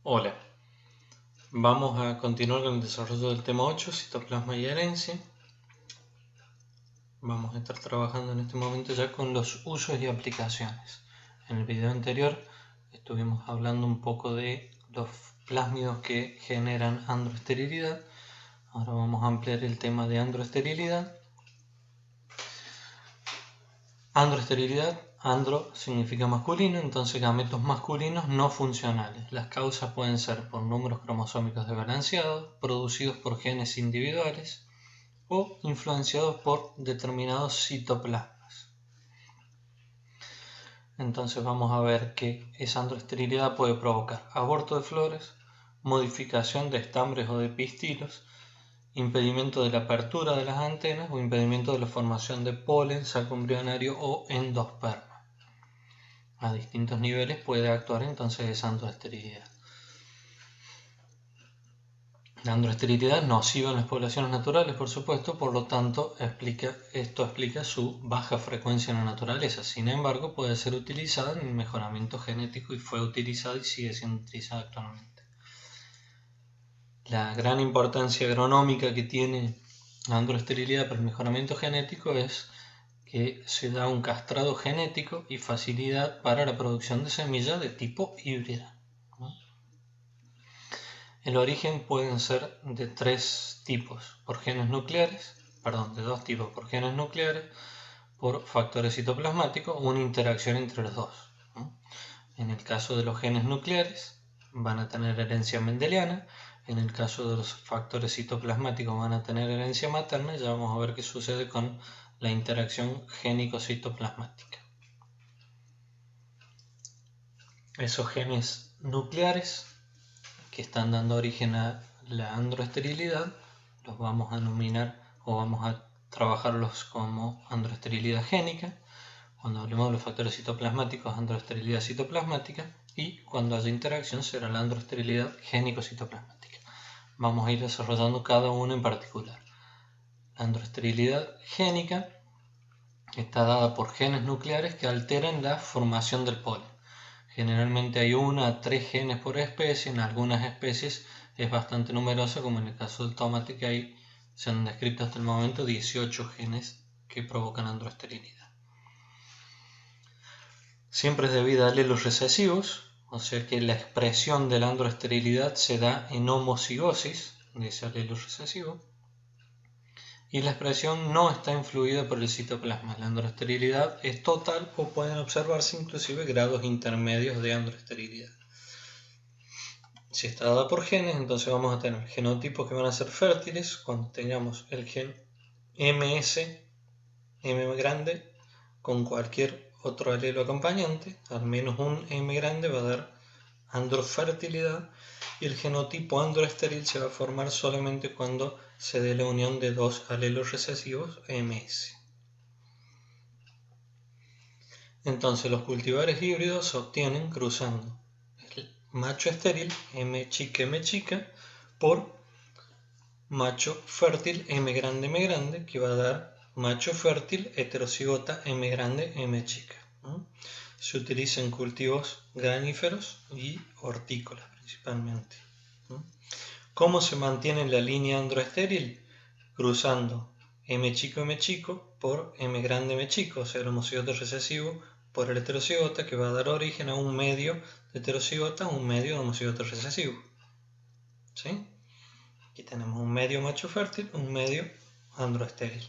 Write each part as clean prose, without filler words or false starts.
Hola, vamos a continuar con el desarrollo del tema 8, citoplasma y herencia. Vamos a estar trabajando en este momento ya con los usos y aplicaciones. En el video anterior estuvimos hablando un poco de los plásmidos que generan androesterilidad. Ahora vamos a ampliar el tema de androesterilidad. Androesterilidad, andro significa masculino, entonces gametos masculinos no funcionales. Las causas pueden ser por números cromosómicos desbalanceados, producidos por genes individuales o influenciados por determinados citoplasmas. Entonces vamos a ver que esa androesterilidad puede provocar aborto de flores, modificación de estambres o de pistilos, impedimento de la apertura de las antenas o impedimento de la formación de polen, saco embrionario o endosperma. A distintos niveles puede actuar entonces esa androesterilidad. La androesterilidad es nociva en las poblaciones naturales, por supuesto, por lo tanto esto explica su baja frecuencia en la naturaleza. Sin embargo, puede ser utilizada en el mejoramiento genético y fue utilizada y sigue siendo utilizada actualmente. La gran importancia agronómica que tiene la androesterilidad para el mejoramiento genético es que se da un castrado genético y facilidad para la producción de semillas de tipo híbrida. El origen pueden ser de dos tipos por genes nucleares, por factores citoplasmáticos o una interacción entre los dos. En el caso de los genes nucleares van a tener herencia mendeliana, en el caso de los factores citoplasmáticos van a tener herencia materna, y ya vamos a ver qué sucede con la interacción génico-citoplasmática. Esos genes nucleares que están dando origen a la androesterilidad los vamos a nominar o vamos a trabajarlos como androesterilidad génica. Cuando hablemos de los factores citoplasmáticos, androesterilidad citoplasmática, y cuando haya interacción será la androesterilidad génico-citoplasmática. Vamos a ir desarrollando cada uno en particular. La androesterilidad génica está dada por genes nucleares que alteran la formación del polen. Generalmente hay 1 a 3 genes por especie, en algunas especies es bastante numerosa, como en el caso del tomate, que se han descrito hasta el momento 18 genes que provocan androesterilidad. Siempre es debido a alelos recesivos, o sea que la expresión de la androesterilidad se da en homocigosis de ese alelo recesivo, y la expresión no está influida por el citoplasma. La androesterilidad es total o pueden observarse inclusive grados intermedios de androesterilidad. Si está dada por genes, entonces vamos a tener genotipos que van a ser fértiles cuando tengamos el gen MS, M grande, con cualquier otro alelo acompañante, al menos un M grande va a dar androfertilidad, y el genotipo androestéril se va a formar solamente cuando se dé la unión de dos alelos recesivos MS. Entonces los cultivares híbridos se obtienen cruzando el macho estéril M chica por macho fértil M grande, que va a dar macho fértil heterocigota M grande M chica. Se utiliza en cultivos graníferos y hortícolas principalmente. ¿Cómo se mantiene la línea androestéril? Cruzando M chico por M grande M chico, o sea el homocigoto recesivo por el heterocigota, que va a dar origen a un medio de heterocigota, un medio de homocigoto recesivo. ¿Sí? Aquí tenemos un medio macho fértil, un medio androestéril.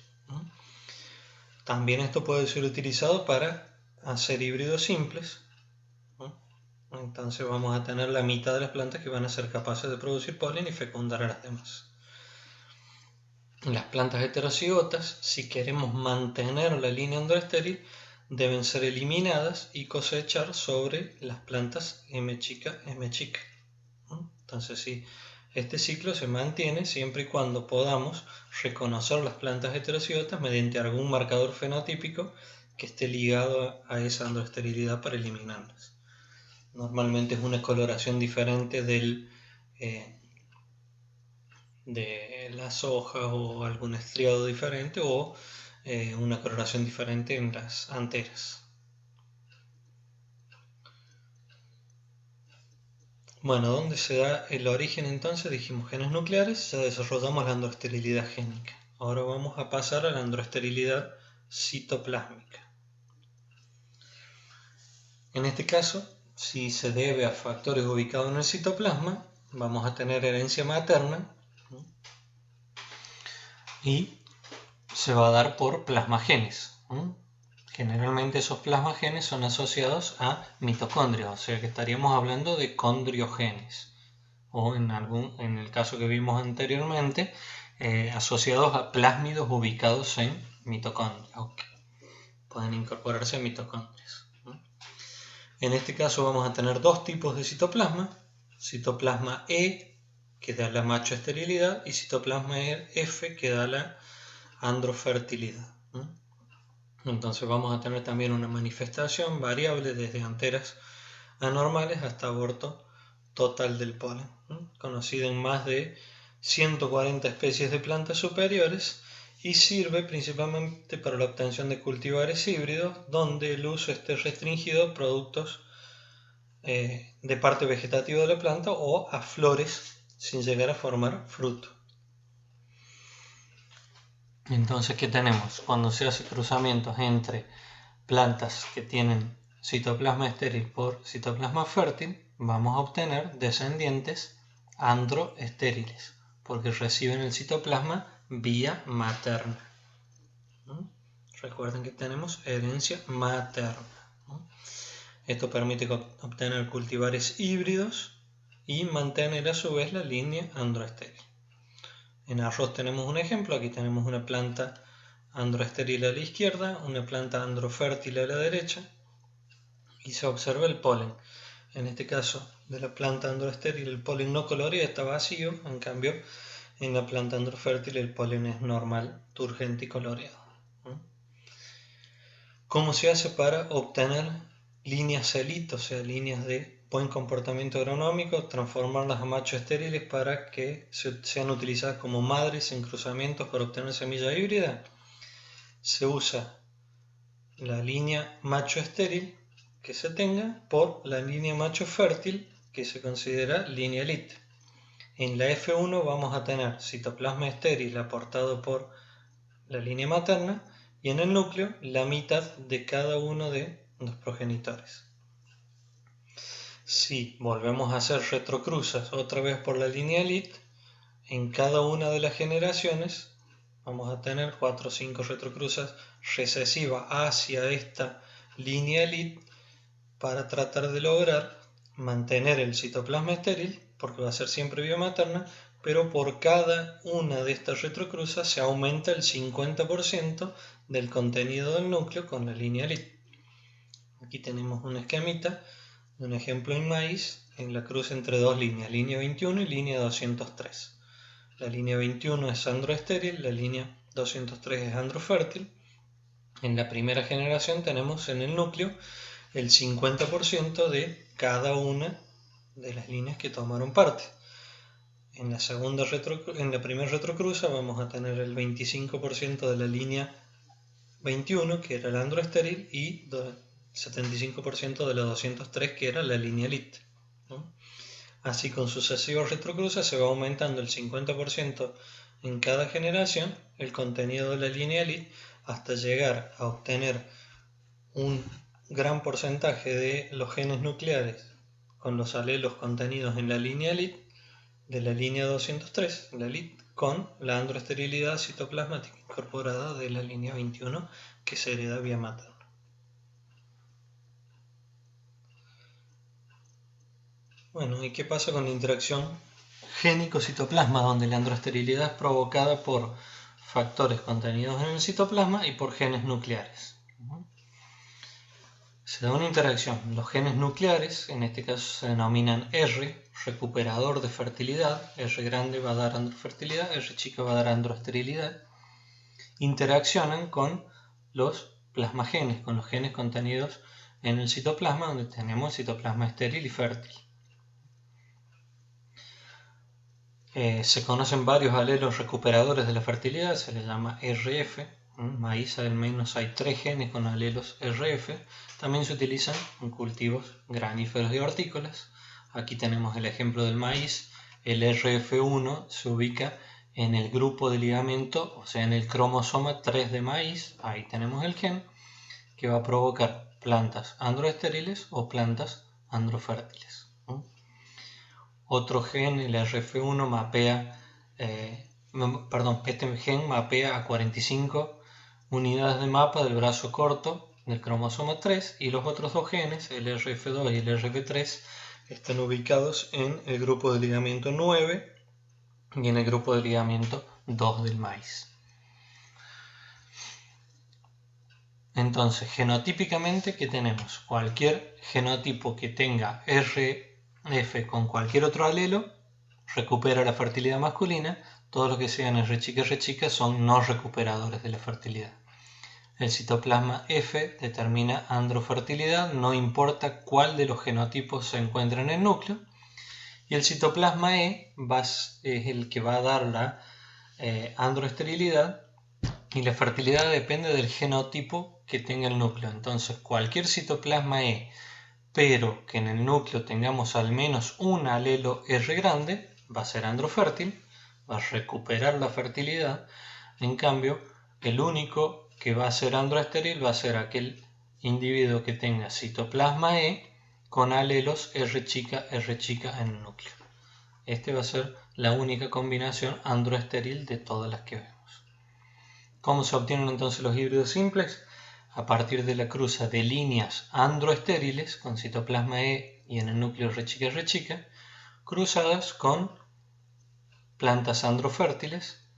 También esto puede ser utilizado para hacer híbridos simples. Entonces vamos a tener la mitad de las plantas que van a ser capaces de producir polen y fecundar a las demás. Las plantas heterocigotas, si queremos mantener la línea androestéril, deben ser eliminadas y cosechar sobre las plantas M chica. Entonces sí, este ciclo se mantiene siempre y cuando podamos reconocer las plantas heterocigotas mediante algún marcador fenotípico que esté ligado a esa androesterilidad para eliminarlas. Normalmente es una coloración diferente de las hojas, o algún estriado diferente, o una coloración diferente en las anteras. Bueno, ¿dónde se da el origen entonces? Dijimos genes nucleares, ya desarrollamos la androesterilidad génica. Ahora vamos a pasar a la androesterilidad citoplásmica. En este caso, si se debe a factores ubicados en el citoplasma, vamos a tener herencia materna y se va a dar por plasmagenes. Generalmente esos plasmagenes son asociados a mitocondrias, o sea que estaríamos hablando de condriogenes, o en el caso que vimos anteriormente, asociados a plásmidos ubicados en mitocondrias, que pueden incorporarse a mitocondrias. En este caso vamos a tener dos tipos de citoplasma E, que da la machoesterilidad, y citoplasma F, que da la androfertilidad. Entonces vamos a tener también una manifestación variable desde anteras anormales hasta aborto total del polen, conocido en más de 140 especies de plantas superiores, y sirve principalmente para la obtención de cultivares híbridos donde el uso esté restringido a productos de parte vegetativa de la planta o a flores sin llegar a formar fruto. Entonces, ¿qué tenemos? Cuando se hace cruzamientos entre plantas que tienen citoplasma estéril por citoplasma fértil, vamos a obtener descendientes androestériles, porque reciben el citoplasma vía materna. Recuerden que tenemos herencia materna. Esto permite obtener cultivares híbridos y mantener a su vez la línea androestéril. En arroz tenemos un ejemplo, aquí tenemos una planta androestéril a la izquierda, una planta androfértil a la derecha, y se observa el polen. En este caso de la planta androestéril el polen no coloreado está vacío, en cambio en la planta androfértil el polen es normal, turgente y coloreado. ¿Cómo se hace para obtener líneas elite, o sea, líneas de buen comportamiento agronómico, transformarlas a machos estériles para que sean utilizadas como madres en cruzamientos para obtener semilla híbrida? Se usa la línea macho estéril que se tenga por la línea macho fértil que se considera línea elite. En la F1 vamos a tener citoplasma estéril aportado por la línea materna y en el núcleo la mitad de cada uno de los progenitores. Si volvemos a hacer retrocruzas otra vez por la línea elite, en cada una de las generaciones vamos a tener 4 o 5 retrocruzas recesivas hacia esta línea elite para tratar de lograr mantener el citoplasma estéril, porque va a ser siempre vía materna, pero por cada una de estas retrocruzas se aumenta el 50% del contenido del núcleo con la línea elite. Aquí tenemos un esquemita, un ejemplo en maíz, en la cruz entre dos líneas, línea 21 y línea 203. La línea 21 es androestéril, la línea 203 es androfértil. En la primera generación tenemos en el núcleo el 50% de cada una de las líneas que tomaron parte. En la primera retrocruza vamos a tener el 25% de la línea 21, que era el androestéril, y 75% de la 203, que era la línea elite. Así, con sucesivas retrocruzas se va aumentando el 50% en cada generación el contenido de la línea elite hasta llegar a obtener un gran porcentaje de los genes nucleares con los alelos contenidos en la línea elite de la línea 203, la elite, con la androesterilidad citoplasmática incorporada de la línea 21 que se hereda vía materna. Bueno, ¿y qué pasa con la interacción génico-citoplasma, donde la androesterilidad es provocada por factores contenidos en el citoplasma y por genes nucleares? Se da una interacción. Los genes nucleares, en este caso se denominan R, recuperador de fertilidad, R grande va a dar androfertilidad, R chica va a dar androesterilidad, interaccionan con los plasmagenes, con los genes contenidos en el citoplasma, donde tenemos citoplasma estéril y fértil. Se conocen varios alelos recuperadores de la fertilidad, se les llama RF. Maíz al menos hay 3 genes con alelos RF. También se utilizan en cultivos graníferos y hortícolas. Aquí tenemos el ejemplo del maíz. El RF1 se ubica en el grupo de ligamento, o sea, en el cromosoma 3 de maíz. Ahí tenemos el gen que va a provocar plantas androestériles o plantas androfértiles. Otro gen, el RF1, este gen mapea a 45 unidades de mapa del brazo corto del cromosoma 3, y los otros dos genes, el RF2 y el RF3, están ubicados en el grupo de ligamento 9 y en el grupo de ligamento 2 del maíz. Entonces, genotípicamente, ¿qué tenemos? Cualquier genotipo que tenga RF con cualquier otro alelo recupera la fertilidad masculina. Todos los que sean R chica son no recuperadores de la fertilidad. El citoplasma F determina androfertilidad, no importa cuál de los genotipos se encuentra en el núcleo. Y el citoplasma E es el que va a dar la androesterilidad, y la fertilidad depende del genotipo que tenga el núcleo. Entonces, cualquier citoplasma E, pero que en el núcleo tengamos al menos un alelo R grande, va a ser androfértil, va a recuperar la fertilidad. En cambio, el único que va a ser androestéril va a ser aquel individuo que tenga citoplasma E con alelos R chica en el núcleo. Este va a ser la única combinación androestéril de todas las que vemos. ¿Cómo se obtienen entonces los híbridos simples? A partir de la cruza de líneas androestériles con citoplasma E y en el núcleo R chica, cruzadas con plantas androfértiles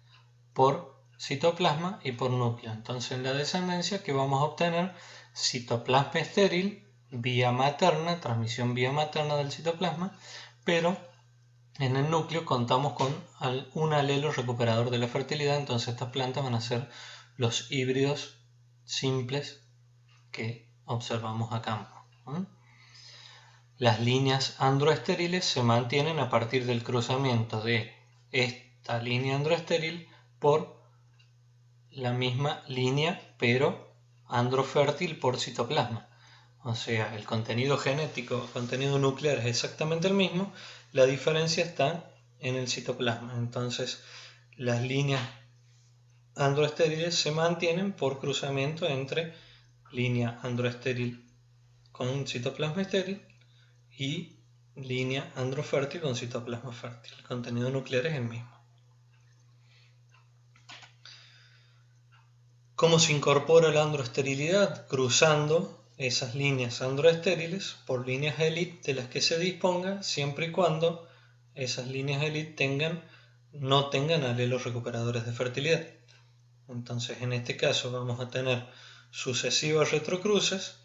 por citoplasma y por núcleo. Entonces, en la descendencia, que vamos a obtener citoplasma estéril vía materna, transmisión vía materna del citoplasma, pero en el núcleo contamos con un alelo recuperador de la fertilidad. Entonces, estas plantas van a ser los híbridos simples que observamos a campo. Las líneas androestériles se mantienen a partir del cruzamiento de esta línea androestéril por la misma línea, pero androfértil por citoplasma. O sea, el contenido genético, el contenido nuclear es exactamente el mismo, la diferencia está en el citoplasma. Entonces, las líneas androestériles se mantienen por cruzamiento entre línea androestéril con citoplasma estéril y línea androfértil con citoplasma fértil. El contenido nuclear es el mismo. ¿Cómo se incorpora la androesterilidad? Cruzando esas líneas androestériles por líneas elite de las que se disponga, siempre y cuando esas líneas elite no tengan alelos recuperadores de fertilidad. Entonces, en este caso vamos a tener sucesivas retrocruces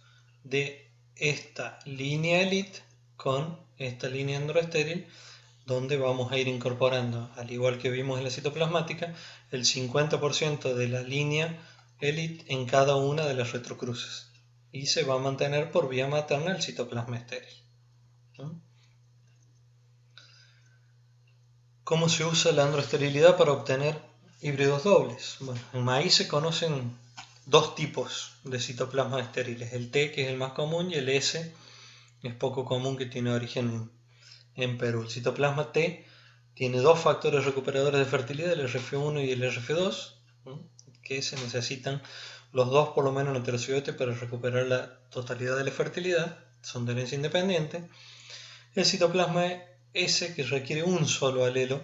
de esta línea elite con esta línea androestéril, donde vamos a ir incorporando, al igual que vimos en la citoplasmática, el 50% de la línea elite en cada una de las retrocruces, y se va a mantener por vía materna el citoplasma estéril. ¿Cómo se usa la androesterilidad para obtener híbridos dobles? Bueno, en maíz se conocen dos tipos de citoplasmas estériles, el T, que es el más común, y el S es poco común, que tiene origen en Perú. El citoplasma T tiene dos factores recuperadores de fertilidad, el RF1 y el RF2, que se necesitan los dos por lo menos en heterocigote para recuperar la totalidad de la fertilidad, son de herencia independiente. El citoplasma S, que requiere un solo alelo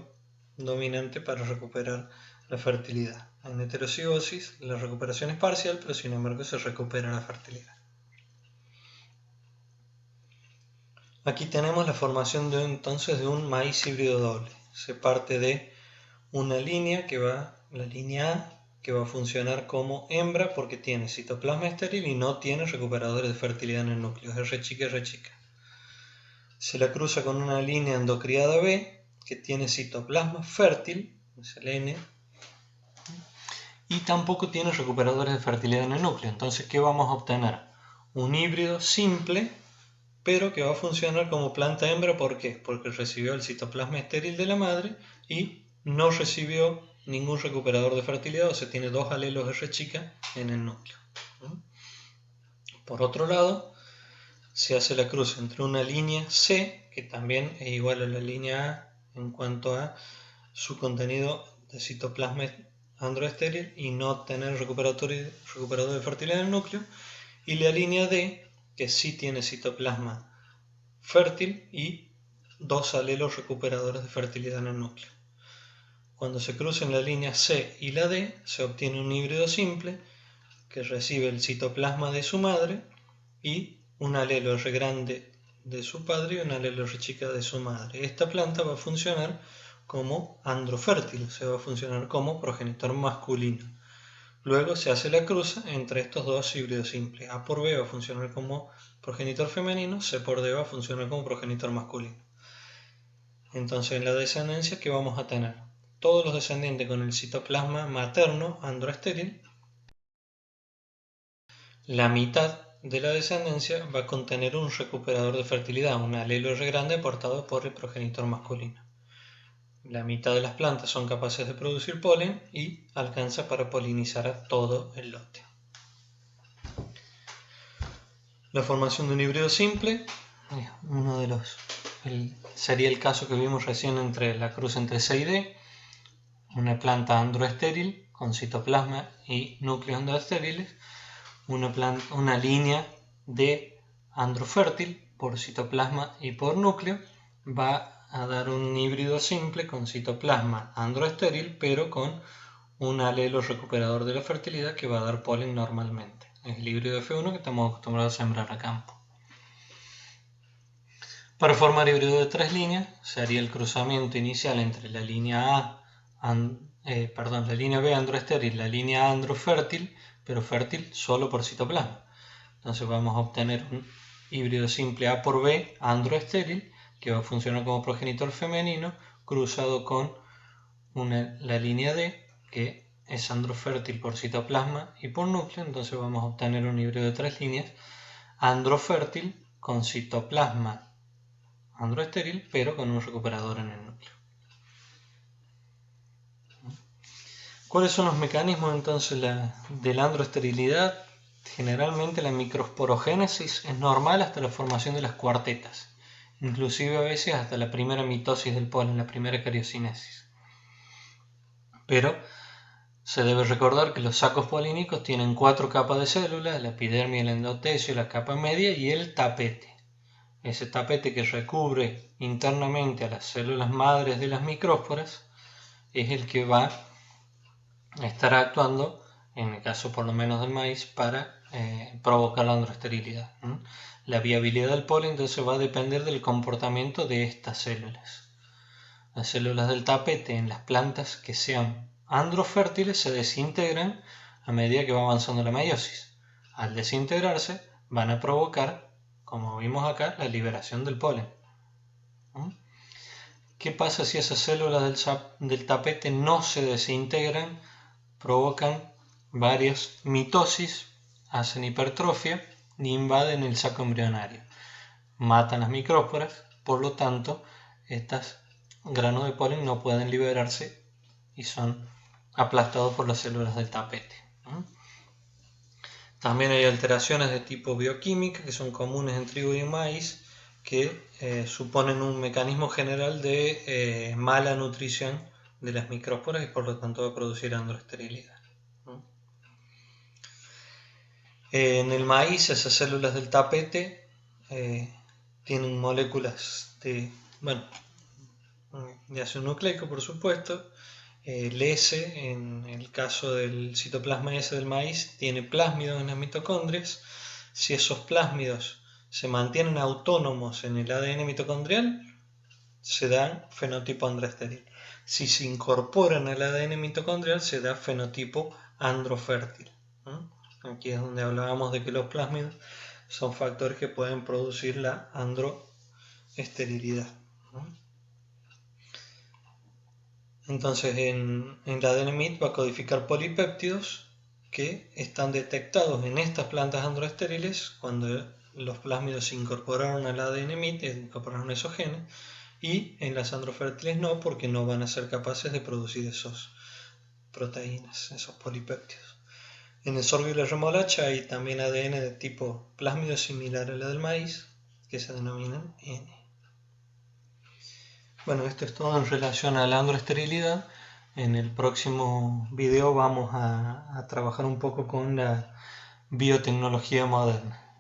dominante para recuperar la fertilidad. En heterocigosis la recuperación es parcial, pero sin embargo se recupera la fertilidad. Aquí tenemos la formación entonces de un maíz híbrido doble. Se parte de una línea la línea A, que va a funcionar como hembra porque tiene citoplasma estéril y no tiene recuperadores de fertilidad en el núcleo, es R chica. Se la cruza con una línea endocriada B, que tiene citoplasma fértil, es el N, y tampoco tiene recuperadores de fertilidad en el núcleo. Entonces, ¿qué vamos a obtener? Un híbrido simple, pero que va a funcionar como planta hembra. ¿Por qué? Porque recibió el citoplasma estéril de la madre y no recibió ningún recuperador de fertilidad, o sea, tiene dos alelos R chica en el núcleo. Por otro lado, se hace la cruz entre una línea C que también es igual a la línea A en cuanto a su contenido de citoplasma androestéril y no tener recuperador de fertilidad en el núcleo, y la línea D, que sí tiene citoplasma fértil y dos alelos recuperadores de fertilidad en el núcleo. Cuando se crucen la línea C y la D, se obtiene un híbrido simple que recibe el citoplasma de su madre y un alelo R grande de su padre y un alelo R chica de su madre. Esta planta va a funcionar como androfértil, o sea, va a funcionar como progenitor masculino. Luego se hace la cruza entre estos dos híbridos simples. A por B va a funcionar como progenitor femenino, C por D va a funcionar como progenitor masculino. Entonces en la descendencia, ¿qué vamos a tener? Todos los descendientes con el citoplasma materno androestéril, la mitad de la descendencia va a contener un recuperador de fertilidad, un alelo R grande aportado por el progenitor masculino. La mitad de las plantas son capaces de producir polen y alcanza para polinizar a todo el lote. La formación de un híbrido simple, sería el caso que vimos recién entre la cruz entre C y D, una planta androestéril con citoplasma y núcleos androestériles, una línea de androfértil por citoplasma y por núcleo, va a dar un híbrido simple con citoplasma androestéril, pero con un alelo recuperador de la fertilidad que va a dar polen normalmente. Es el híbrido F1 que estamos acostumbrados a sembrar a campo. Para formar híbrido de tres líneas, se haría el cruzamiento inicial entre la línea la línea B androestéril y la línea A androfértil, pero fértil solo por citoplasma. Entonces vamos a obtener un híbrido simple A por B androestéril, que va a funcionar como progenitor femenino, cruzado con la línea D, que es androfértil por citoplasma y por núcleo. Entonces vamos a obtener un híbrido de tres líneas, androfértil con citoplasma androestéril, pero con un recuperador en el núcleo. ¿Cuáles son los mecanismos entonces de la androesterilidad? Generalmente la microsporogénesis es normal hasta la formación de las cuartetas, inclusive a veces hasta la primera mitosis del polen, la primera cariocinesis. Pero se debe recordar que los sacos polínicos tienen 4 capas de células: la epidermis, el endotelio, la capa media y el tapete. Ese tapete que recubre internamente a las células madres de las micrósporas es el que va a estar actuando, en el caso por lo menos del maíz, para provocar la androesterilidad. La viabilidad del polen entonces va a depender del comportamiento de estas células. Las células del tapete en las plantas que sean androfértiles se desintegran a medida que va avanzando la meiosis. Al desintegrarse van a provocar, como vimos acá, la liberación del polen. ¿Qué pasa si esas células del tapete no se desintegran? Provocan varias mitosis, hacen hipertrofia e invaden el saco embrionario. Matan las micrósporas, por lo tanto, estas granos de polen no pueden liberarse y son aplastados por las células del tapete. También hay alteraciones de tipo bioquímica que son comunes en trigo y en maíz, que suponen un mecanismo general de mala nutrición de las micrósporas y por lo tanto va a producir androesterilidad. En el maíz, esas células del tapete tienen moléculas de ácido nucleico, por supuesto. El S, en el caso del citoplasma S del maíz, tiene plásmidos en las mitocondrias. Si esos plásmidos se mantienen autónomos en el ADN mitocondrial, se da fenotipo androestéril. Si se incorporan al ADN mitocondrial, se da fenotipo androfértil. Aquí es donde hablábamos de que los plásmidos son factores que pueden producir la androesterilidad. Entonces en la ADN MIT va a codificar polipéptidos que están detectados en estas plantas androestériles cuando los plásmidos se incorporaron al ADN MIT, incorporaron esos genes, y en las androfértiles no, porque no van a ser capaces de producir esas proteínas, esos polipéptidos. En el sorgo y la remolacha hay también ADN de tipo plásmido similar a la del maíz, que se denominan N. Bueno, esto es todo en relación a la androesterilidad. En el próximo video vamos a trabajar un poco con la biotecnología moderna.